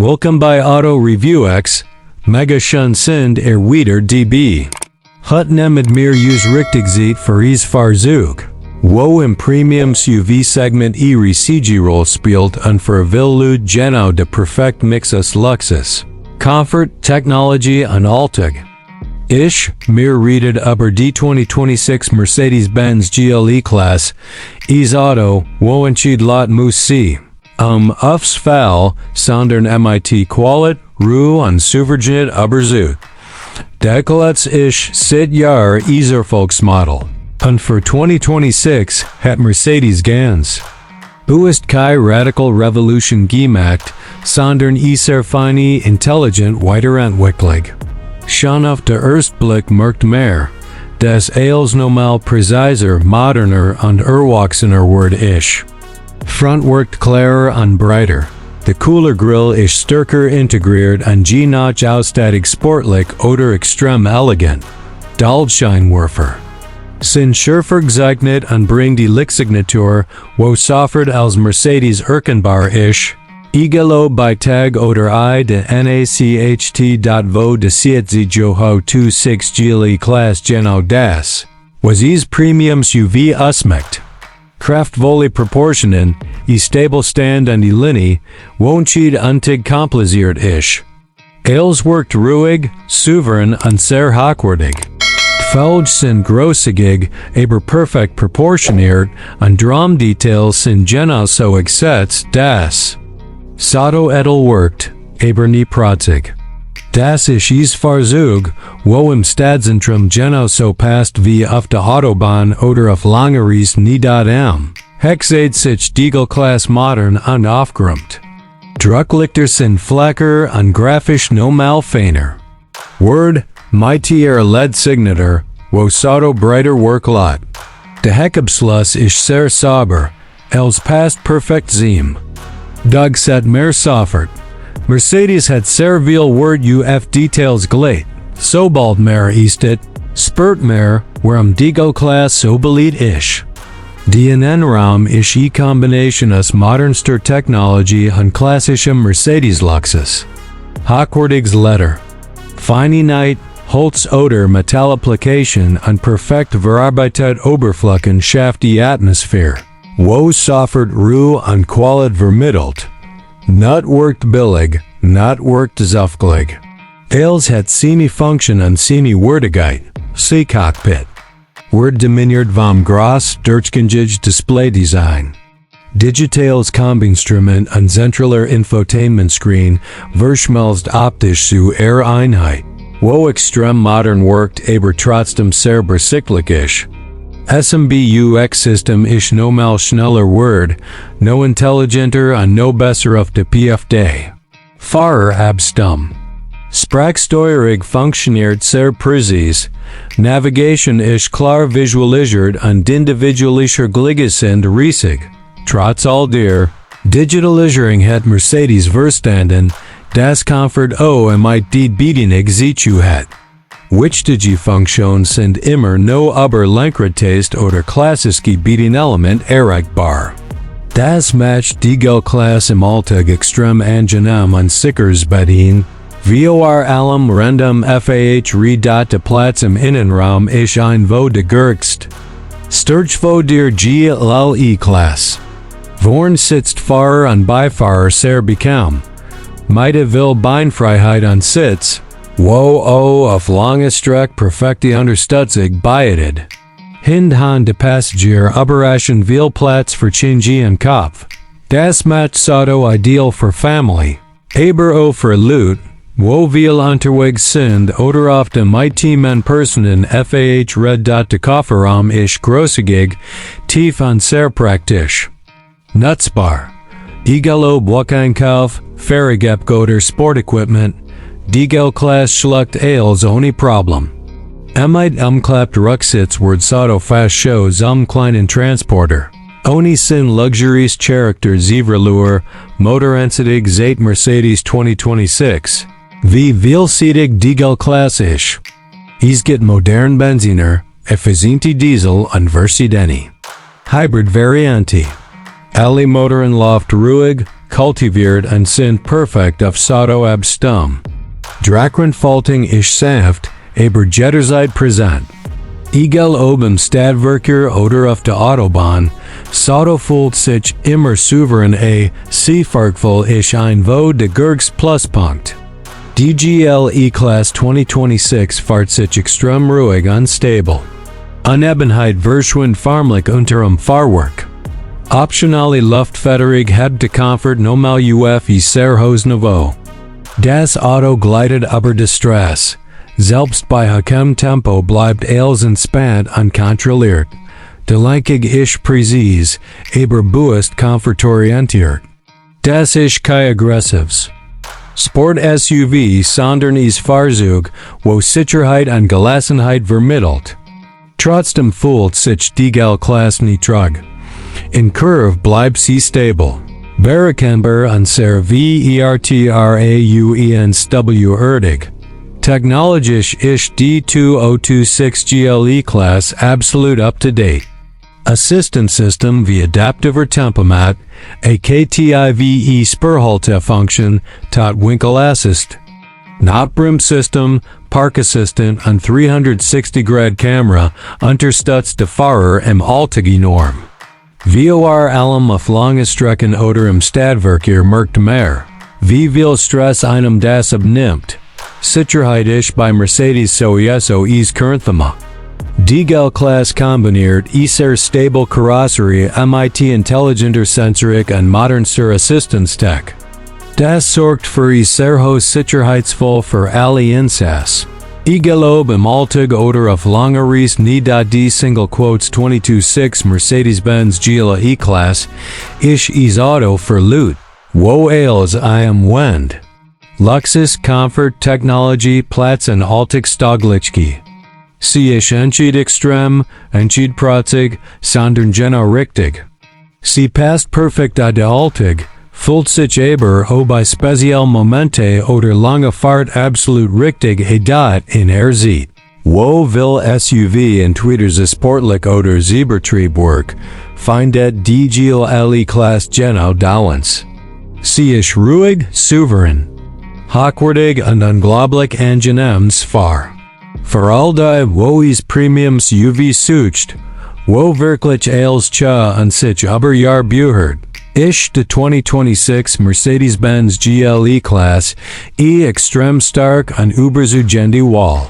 Welcome by AutoReviewX, mega schön sind wieder DB. Hat nemmed mir us richtig Zeit für is Fahrzeug. Wo im Premium SUV-Segment CG-Roll spielt und für Villude genau de perfekt Mixus Luxus. Komfort, Technology und Alltag. Isch, mir redet über die 2026 Mercedes-Benz GLE-Class, is Auto, wo entschied lot muss sie. Aufs Fall, sondern mit Qualit, Ruhe und Souveränität überzeugt. Dekolets isch seit Jahr iser Volksmodel. Und für 2026 hat Mercedes ganz. Ist kai Radical Revolution gemacht, sondern iser feine intelligent weiterentwicklig. Schon auf der Erstblick merkt mehr, dass als nochmal präziser, moderner und erwachsener wird isch. Front wirkt klarer und breiter. Der Cooler Grill ist stärker integriert und noch ausstatig sportlich oder extrem elegant. Scheinwerfer sind schärfer gezeichnet und bringen die Lichtsignatur, wo sofort als Mercedes erkennbar ist, egal bei Tag oder I de NACHT. Wo de sieht sie Joho 26 GLE-Class genau das, was is Premium SUV ausmacht. Kraftvolle Proportionen, stable Stand und die Linie, wonchid untig kompliziert isch. Els wirkt ruhig, souverän und sehr hochwertig. Felgen sind großzügig, aber perfekt proportioniert und Drumdetails sind genauso gesetzt, dass Sato edel wirkt, aber nie protzig. Das ist is Fahrzeug, wo im Stadtzentrum genauso passt wie auf der Autobahn oder auf lange Reisen nie. Hexade sich GLE-Class modern und aufgeräumt. Drucklichter sind flacher und grafisch nochmal feiner. Word, mightier LED-Signatur, wo Sato breiter Worklot. Der Heckabschluss ist sehr sauber, els passt perfekt zim. Doug set mehr sofort. Mercedes hat sehr viel Word UF Details gelegt, sobald mehr ist it, spurt mehr, warum GLE-Class so beliebt ist. Die Innenraum ist Kombination aus modernster Technologie und klassischem Mercedes-Luxus. Hochwertiges Leder. Feinheit, Holz oder Metallapplication und perfekt verarbeitete Oberflächen schafft die Atmosphäre, wo sofort Ruhe und Qualität vermittelt. Not wirkt billig, not wirkt zufgelig. Els hat semi-Function und semi-Wertigkeit, see Cockpit. Wird dominiert vom gross, durchgängigen Display-Design. Digitales Kombinstrument und zentraler Infotainment-Screen verschmelzt optisch zu Einheit, wo extrem modern wirkt, aber trotzdem sehr besiklig ist. SMB-UX-System ist nochmal schneller Word, no intelligenter und no besser auf der PFD. Fahrer abstumm. Sprachsteuerung funktioniert sehr präzise, Navigation ist klar visualisiert und individualischer Glieder sind riesig. Trotz all der Digitalisierung hat Mercedes verstanden, das Komfort mit die Bediening Zichu hat. Wichtige Funktionen sind immer no über Lenkrad-Taste oder klassische Bedienelement erreichbar. Das macht die GLE-Class im Alltag extrem angenehm und sicheres Bedienen. Vor allem random de Platz im Innenraum ist wo de gürgst. Sturchvo der GLE-Class. Vorn sitzt Fahrer und Beifahrer sehr bequem. Mitte will Beinfreiheit und Sitz. Wo auf lange Strecke perfekte Unterstützung bietet. Hinten de Passagier überraschend viel Platz für Chinji und Kopf. Das macht Sato ideal für Family. Aber für Loot, wo viel unterwegs sind oder auf dem Team Personen red. Der Kofferraum ist großzügig, tief und sehr praktisch. Nutzbar. Egal ob Einkauf, Fahrgepäck oder Sportequipment, die GLE-Class schluckt als ohne Problem. Umklappt Rücksitz wird Sato fast show kleinen Transporter. Ohne sin luxurious Charakter Zevrelure, motorensittig seit Mercedes 2026. Wie vielsiedig die GLE-Class ist. Es gibt modern Benziner, effiziente Diesel und verschiedene Hybrid Varianti. Alle Motoren läuft ruhig, kultiviert und sind perfekt auf Auto abstimmen. Drakrenfalting isch sanft, aber jederzeit präsent. Egal ob im Stadtverkehr oder auf der Autobahn, Auto fühlt sich immer souverän fahrtvoll ist ein de Gurgs Pluspunkt. Die GLE-Class 2026 fahrt sich extrem ruhig und stabil. Unebenheit verschwindet förmlich unter Fahrwerk. Optionale Luftfederung hebt de Komfort nochmal auf sehr hohes Niveau. Das Auto gleitet aber de Stress. Selbst bei hohem Tempo bleibt alles entspannt und kontrolliert. De lenkig ist präzise, aber bewusst komfortorientiert. Das ist kein aggressives Sport-SUV, sondern ist Fahrzeug, wo Sicherheit und Gelassenheit vermittelt. Trotzdem fühlt sich die GLE-Class nicht trug. In Curve bleibt sie stabil. Berechenbar und sehr vertrauenswürdig. Technologisch ist die 2026 GLE-Class absolut up-to-date. Assistance System wie Adaptiver Tempomat, a KTIVE Spurhalte-Function, Winkel-Assist. Notbremssystem, Parkassistent und 360-Grad Kamera unterstützt de Fahrer im Alltag-Norm. Vor allem auf lange Strecken oder im Stadtverkehr merkt mehr, wie viel Stress einem das abnimmt. Sicherheit ist bei Mercedes sowieso ist Kernthema. Die GLE-Class kombiniert sehr stable Karosserie mit intelligenter Sensorik und modernster Assistenztech. Das sorgt für sehr hohes Sicherheitsvoll für alle Insassen. Egal ob im Alltag oder auf lange Reise nie die Single Quotes 22.6 Mercedes-Benz GLE-Class ist Auto für Leute, wo als am Wend. Luxus, Komfort, Technology, Platz und Alltagstauglichkeit. Sie ist entschied extrem, entschied pratzig, sondern genau richtig. Sie passt perfekt a de Alltag, fühlt sich aber bei speziellen Momente oder lange Fahrt absolut richtig in sieht. Wo will SUV entweder sportlich oder Übertriebwerk, findet die GLE-Class genau dauernd. Sie ist ruhig, souverän, hochwertig und unglaublich angenehm zu fahren. Für all die, wo es Premiums UV sucht, wo wirklich als und sich aber Jahr buhört, ist de 2026 Mercedes-Benz GLE-Class extrem stark und überzeugende Wahl.